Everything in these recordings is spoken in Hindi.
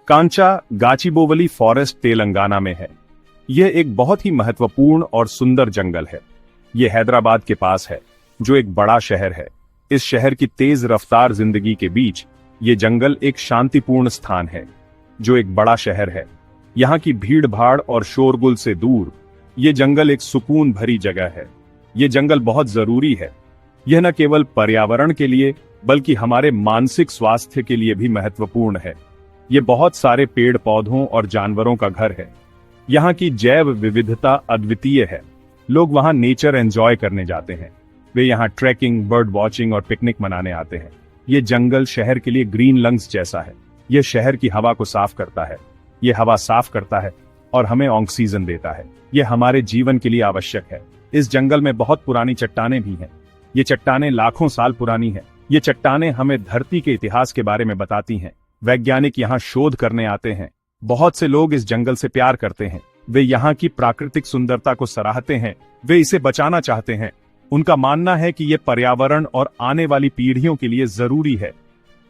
कांचा गाचिबोवली फॉरेस्ट तेलंगाना में है। यह एक बहुत ही महत्वपूर्ण और सुंदर जंगल है। यह हैदराबाद के पास है, जो एक बड़ा शहर है। इस शहर की तेज रफ्तार जिंदगी के बीच ये जंगल एक शांतिपूर्ण स्थान है, जो एक बड़ा शहर है। यहाँ की भीड़ भाड़ और शोरगुल से दूर ये जंगल एक सुकून भरी जगह है। ये जंगल बहुत जरूरी है। यह न केवल पर्यावरण के लिए बल्कि हमारे मानसिक स्वास्थ्य के लिए भी महत्वपूर्ण है। ये बहुत सारे पेड़ पौधों और जानवरों का घर है। यहाँ की जैव विविधता अद्वितीय है। लोग वहाँ नेचर एंजॉय करने जाते हैं। वे यहाँ ट्रैकिंग, बर्ड वॉचिंग और पिकनिक मनाने आते हैं। ये जंगल शहर के लिए ग्रीन लंग्स जैसा है। यह शहर की हवा को साफ करता है। ये हवा साफ करता है और हमें ऑक्सीजन देता है। यह हमारे जीवन के लिए आवश्यक है। इस जंगल में बहुत पुरानी चट्टानें भी हैं। ये चट्टानें लाखों साल पुरानी हैं। ये चट्टानें हमें धरती के इतिहास के बारे में बताती हैं। वैज्ञानिक यहाँ शोध करने आते हैं। बहुत से लोग इस जंगल से प्यार करते हैं। वे यहाँ की प्राकृतिक सुंदरता को सराहते हैं। वे इसे बचाना चाहते हैं। उनका मानना है कि ये पर्यावरण और आने वाली पीढ़ियों के लिए जरूरी है।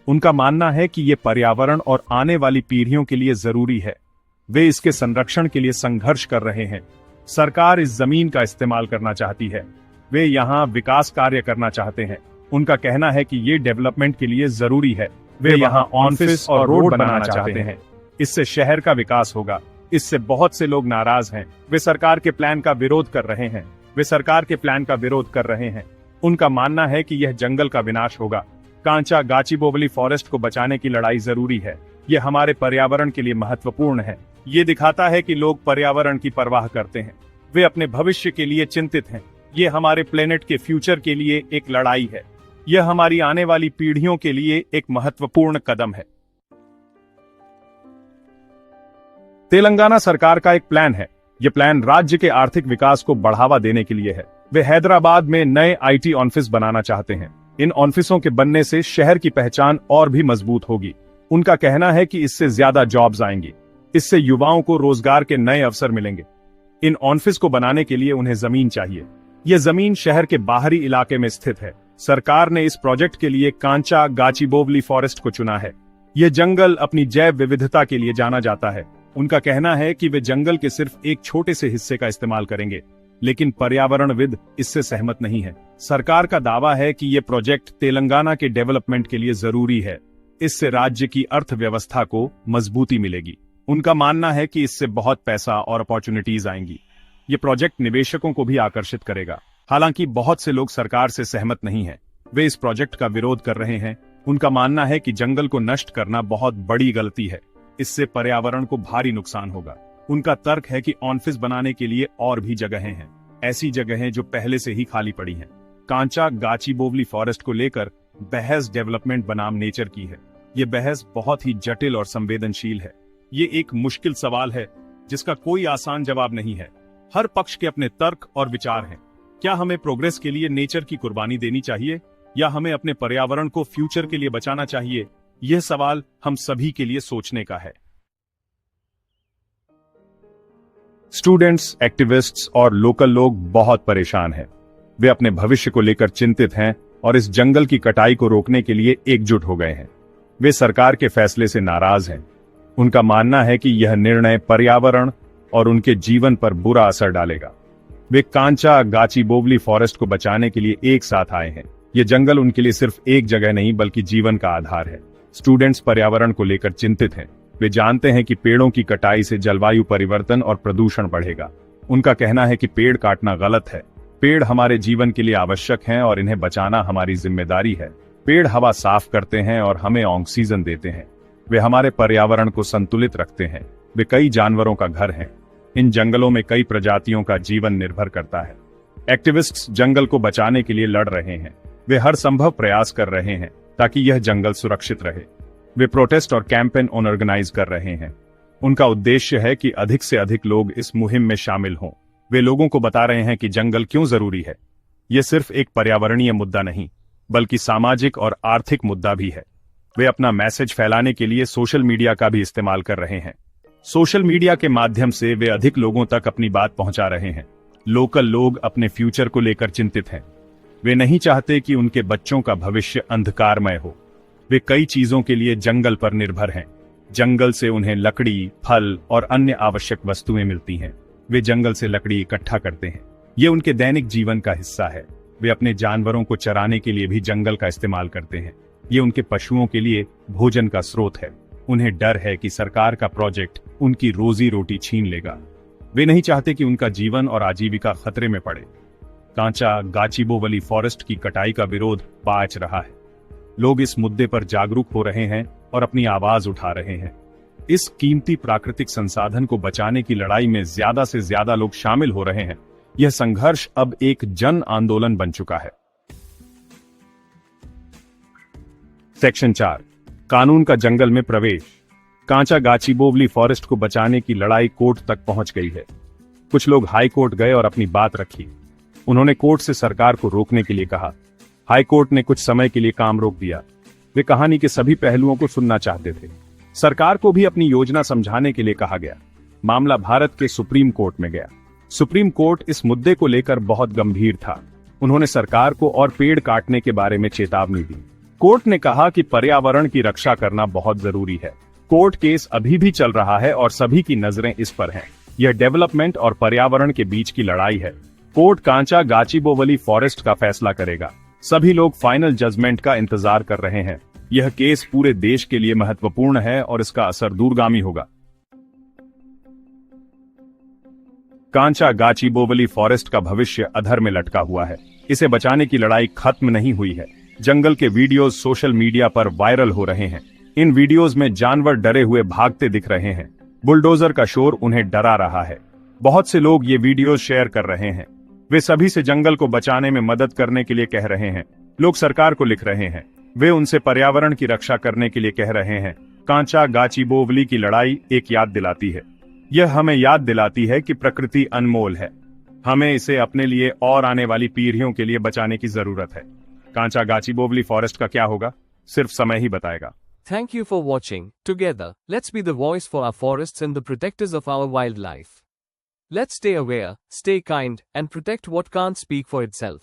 उनका मानना है कि ये पर्यावरण और आने वाली पीढ़ियों के लिए जरूरी है। वे इसके संरक्षण के लिए संघर्ष कर रहे हैं। सरकार इस जमीन का इस्तेमाल करना चाहती है। वे यहाँ विकास कार्य करना चाहते हैं। उनका कहना है कि ये डेवलपमेंट के लिए जरूरी है। वे यहाँ ऑफिस और रोड बनाना चाहते हैं। इससे शहर का विकास होगा। इससे बहुत से लोग नाराज हैं। वे सरकार के प्लान का विरोध कर रहे हैं। वे सरकार के प्लान का विरोध कर रहे हैं। उनका मानना है कि यह जंगल का विनाश होगा। कांचा गाचिबोवली फॉरेस्ट को बचाने की लड़ाई जरूरी है। यह हमारे पर्यावरण के लिए महत्वपूर्ण है। ये दिखाता है कि लोग पर्यावरण की परवाह करते हैं। वे अपने भविष्य के लिए चिंतित हैं। ये हमारे प्लेनेट के फ्यूचर के लिए एक लड़ाई है। यह हमारी आने वाली पीढ़ियों के लिए एक महत्वपूर्ण कदम है। तेलंगाना सरकार का एक प्लान है। यह प्लान राज्य के आर्थिक विकास को बढ़ावा देने के लिए है। वे हैदराबाद में नए आईटी ऑफिस बनाना चाहते हैं। इन ऑफिसों के बनने से शहर की पहचान और भी मजबूत होगी। उनका कहना है कि इससे ज्यादा जॉब्स आएंगी। इससे युवाओं को रोजगार के नए अवसर मिलेंगे। इन ऑफिस को बनाने के लिए उन्हें जमीन चाहिए। यह जमीन शहर के बाहरी इलाके में स्थित है। सरकार ने इस प्रोजेक्ट के लिए कांचा गाचिबोवली फॉरेस्ट को चुना है। यह जंगल अपनी जैव विविधता के लिए जाना जाता है। उनका कहना है कि वे जंगल के सिर्फ एक छोटे से हिस्से का इस्तेमाल करेंगे, लेकिन पर्यावरणविद इससे सहमत नहीं है। सरकार का दावा है कि यह प्रोजेक्ट तेलंगाना के डेवलपमेंट के लिए जरूरी है। इससे राज्य की अर्थव्यवस्था को मजबूती मिलेगी। उनका मानना है कि इससे बहुत पैसा और अपॉर्चुनिटीज आएंगी। ये प्रोजेक्ट निवेशकों को भी आकर्षित करेगा। हालांकि बहुत से लोग सरकार से सहमत नहीं हैं। वे इस प्रोजेक्ट का विरोध कर रहे हैं। उनका मानना है कि जंगल को नष्ट करना बहुत बड़ी गलती है। इससे पर्यावरण को भारी नुकसान होगा। उनका तर्क है कि ऑफिस बनाने के लिए और भी जगहें हैं, ऐसी जगहें जो पहले से ही खाली पड़ी हैं। कांचा गाचिबोवली फॉरेस्ट को लेकर बहस डेवलपमेंट बनाम नेचर की है। ये बहस बहुत ही जटिल और संवेदनशील है। ये एक मुश्किल सवाल है जिसका कोई आसान जवाब नहीं है। हर पक्ष के अपने तर्क और विचार हैं। क्या हमें प्रोग्रेस के लिए नेचर की कुर्बानी देनी चाहिए या हमें अपने पर्यावरण को फ्यूचर के लिए बचाना चाहिए? यह सवाल हम सभी के लिए सोचने का है। स्टूडेंट्स, एक्टिविस्ट्स और लोकल लोग बहुत परेशान हैं। वे अपने भविष्य को लेकर चिंतित हैं और इस जंगल की कटाई को रोकने के लिए एकजुट हो गए हैं। वे सरकार के फैसले से नाराज हैं। उनका मानना है कि यह निर्णय पर्यावरण और उनके जीवन पर बुरा असर डालेगा। वे कांचा गाचिबोवली फॉरेस्ट को बचाने के लिए एक साथ आए हैं। यह जंगल उनके लिए सिर्फ एक जगह नहीं बल्कि जीवन का आधार है। स्टूडेंट्स पर्यावरण को लेकर चिंतित हैं। वे जानते हैं कि पेड़ों की कटाई से जलवायु परिवर्तन और प्रदूषण बढ़ेगा। उनका कहना है कि पेड़ काटना गलत है। पेड़ हमारे जीवन के लिए आवश्यक हैं और इन्हें बचाना हमारी जिम्मेदारी है। पेड़ हवा साफ करते हैं और हमें ऑक्सीजन देते हैं। वे हमारे पर्यावरण को संतुलित रखते हैं। वे कई जानवरों का घर हैं। इन जंगलों में कई प्रजातियों का जीवन निर्भर करता है। एक्टिविस्ट्स जंगल को बचाने के लिए लड़ रहे हैं। वे हर संभव प्रयास कर रहे हैं ताकि यह जंगल सुरक्षित रहे। वे प्रोटेस्ट और कैंपेन ऑर्गेनाइज कर रहे हैं। उनका उद्देश्य है कि अधिक से अधिक लोग इस मुहिम में शामिल हों। वे लोगों को बता रहे हैं कि जंगल क्यों जरूरी है। यह सिर्फ एक पर्यावरणीय मुद्दा नहीं बल्कि सामाजिक और आर्थिक मुद्दा भी है। वे अपना मैसेज फैलाने के लिए सोशल मीडिया का भी इस्तेमाल कर रहे हैं। सोशल मीडिया के माध्यम से वे अधिक लोगों तक अपनी बात पहुंचा रहे हैं। लोकल लोग अपने फ्यूचर को लेकर चिंतित हैं। वे नहीं चाहते कि उनके बच्चों का भविष्य अंधकारमय हो। वे कई चीजों के लिए जंगल पर निर्भर हैं। जंगल से उन्हें लकड़ी, फल और अन्य आवश्यक वस्तुएं मिलती हैं। वे जंगल से लकड़ी इकट्ठा करते हैं। ये उनके दैनिक जीवन का हिस्सा है। वे अपने जानवरों को चराने के लिए भी जंगल का इस्तेमाल करते हैं। ये उनके पशुओं के लिए भोजन का स्रोत है। उन्हें डर है कि सरकार का प्रोजेक्ट उनकी रोजी रोटी छीन लेगा। वे नहीं चाहते कि उनका जीवन और आजीविका खतरे में पड़े। कांचा गाचिबोवली फॉरेस्ट की कटाई का विरोध बाच रहा है। लोग इस मुद्दे पर जागरूक हो रहे हैं और अपनी आवाज उठा रहे हैं। इस कीमती प्राकृतिक संसाधन को बचाने की लड़ाई में ज्यादा से ज्यादा लोग शामिल हो रहे हैं। यह संघर्ष अब एक जन आंदोलन बन चुका है। सेक्शन 4, कानून का जंगल में प्रवेश। कांचा गाचिबोवली फॉरेस्ट को बचाने की लड़ाई कोर्ट तक पहुंच गई है। कुछ लोग हाई कोर्ट गए और अपनी बात रखी। उन्होंने कोर्ट से सरकार को रोकने के लिए कहा। हाई कोर्ट ने कुछ समय के लिए काम रोक दिया। वे कहानी के सभी पहलुओं को सुनना चाहते थे। सरकार को भी अपनी योजना समझाने के लिए कहा गया। मामला भारत के सुप्रीम कोर्ट में गया। सुप्रीम कोर्ट इस मुद्दे को लेकर बहुत गंभीर था। उन्होंने सरकार को और पेड़ काटने के बारे में चेतावनी दी। कोर्ट ने कहा कि पर्यावरण की रक्षा करना बहुत जरूरी है। कोर्ट केस अभी भी चल रहा है और सभी की नजरें इस पर हैं। यह डेवलपमेंट और पर्यावरण के बीच की लड़ाई है। कोर्ट कांचा गाचिबोवली फॉरेस्ट का फैसला करेगा। सभी लोग फाइनल जजमेंट का इंतजार कर रहे हैं। यह केस पूरे देश के लिए महत्वपूर्ण है और इसका असर दूरगामी होगा। कांचा गाचिबोवली फॉरेस्ट का भविष्य अधर में लटका हुआ है। इसे बचाने की लड़ाई खत्म नहीं हुई है। जंगल के वीडियोज सोशल मीडिया पर वायरल हो रहे हैं। इन वीडियोज में जानवर डरे हुए भागते दिख रहे हैं। बुलडोजर का शोर उन्हें डरा रहा है। बहुत से लोग ये वीडियोज शेयर कर रहे हैं। वे सभी से जंगल को बचाने में मदद करने के लिए कह रहे हैं। लोग सरकार को लिख रहे हैं। वे उनसे पर्यावरण की रक्षा करने के लिए कह रहे हैं। कांचा गाचिबोवली की लड़ाई एक याद दिलाती है। यह हमें याद दिलाती है कि प्रकृति अनमोल है। हमें इसे अपने लिए और आने वाली पीढ़ियों के लिए बचाने की जरूरत है। कांचा गाचिबोवली फॉरेस्ट का क्या होगा, सिर्फ समय ही बताएगा। Thank you for watching. Together, let's be the voice for our forests and the protectors of our wildlife. Let's stay aware, stay kind, and protect what can't speak for itself.